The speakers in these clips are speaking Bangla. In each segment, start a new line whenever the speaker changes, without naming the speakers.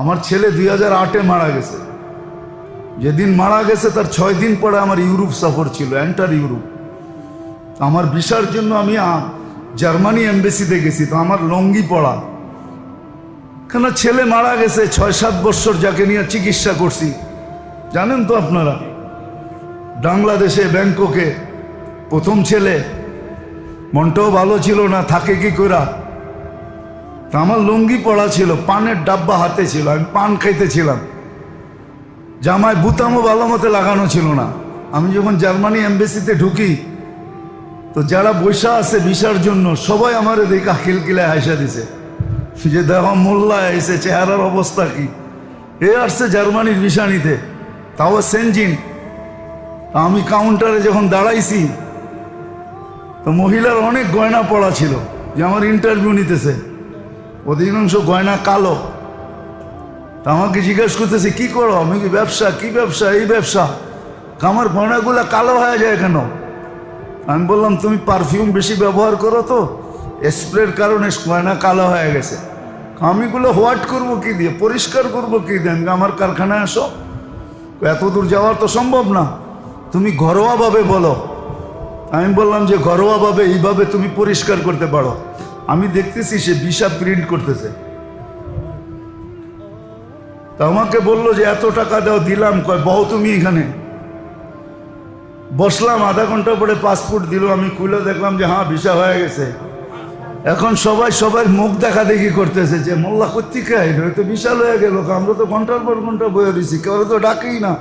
আমার ছেলে 2008-এ মারা গেছে। যেদিন মারা গেছে তার 6 দিন পরে আমার ইউরোপ সফর ছিল, এন্টার ইউরোপ। আমার ভিসার জন্য আমি জার্মানি এমবেসিতে গেছি, তো আমার লঙ্গি পড়া, কেন ছেলে মারা গেছে 6-7 বছর, যাকে নিয়ে চিকিৎসা করছি জানেন তো আপনারা। বাংলাদেশে ব্যাংককে প্রথম ছেলে, মনটাও ভালো ছিল না, থাকে কি করা। তা আমার লুঙ্গি পড়া ছিল, পানের ডাব্বা হাতে ছিল, আমি পান খাইতেছিলাম, জামায় বুতামও ভালো মতো লাগানো ছিল না। আমি যখন জার্মানি এমবেসিতে ঢুকি, তো যারা বৈশা আছে ভিসার জন্য সবাই আমার দেখা খিলকিলায় হাসা দিছে, যে দেখো মোল্লা এসে, চেহারার অবস্থা কি, এ আসছে জার্মানির ভিসা নিতে, তাও সেনজিন। আমি কাউন্টারে যখন দাঁড়াইছি, তো মহিলার অনেক গয়না পড়া ছিল, যে আমার ইন্টারভিউ নিতেছে, অধিকাংশ গয়না কালো। তা আমাকে জিজ্ঞেস করতেছে কি করো, আমি কি ব্যবসা, কি ব্যবসা, এই ব্যবসা। আমার গয়নাগুলা কালো হয়ে যায় কেন? আমি বললাম তুমি পারফিউম বেশি ব্যবহার করো, তো স্প্রের কারণে গয়না কালো হয়ে গেছে। আমিগুলো হোয়াট করবো কি দিয়ে, পরিষ্কার করবো কি দিয়ে? আমার কারখানায় আসো, এত দূর যাওয়ার তো সম্ভব না, তুমি ঘরোয়াভাবে বলো। আমি বললাম যে ঘরোয়াভাবে এইভাবে তুমি পরিষ্কার করতে পারো। আমি দেখতেছি সে ভিসা প্রিন্ট করতেছে, তা আমাকে বললো যে এত টাকা দাও, দিলাম। কয় বউ তুমি এখানে। বসলাম, আধা ঘন্টা পরে পাসপোর্ট দিল, আমি খুলে দেখলাম যে হ্যাঁ ভিসা হয়ে গেছে। এখন সবাই মুখ দেখা দেখি করতেছে, যে মোল্লা কোত্থেকে আইলো, তো বিশাল হয়ে গেল, আমরা তো ঘন্টার পর ঘন্টা বয়ে দিছি, কেউ তো ডাকেই না।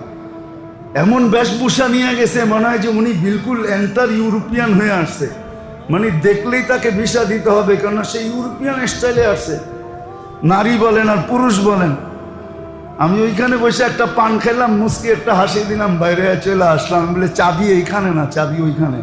এমন বেশভূষা নিয়ে গেছে, মনে হয় যে উনি বিলকুল এন্টার ইউরোপিয়ান হয়ে আসছে, মানে দেখলেই তাকে ভিসা দিতে হবে, কেননা সে ইউরোপিয়ান স্টাইলে আসছে, নারী বলেন আর পুরুষ বলেন। আমি ওইখানে বসে একটা পান খেলাম, মুসকি একটা হাসি দিলাম, বাইরে চলে আসলাম। বলে চাবি এইখানে না, চাবি ওইখানে।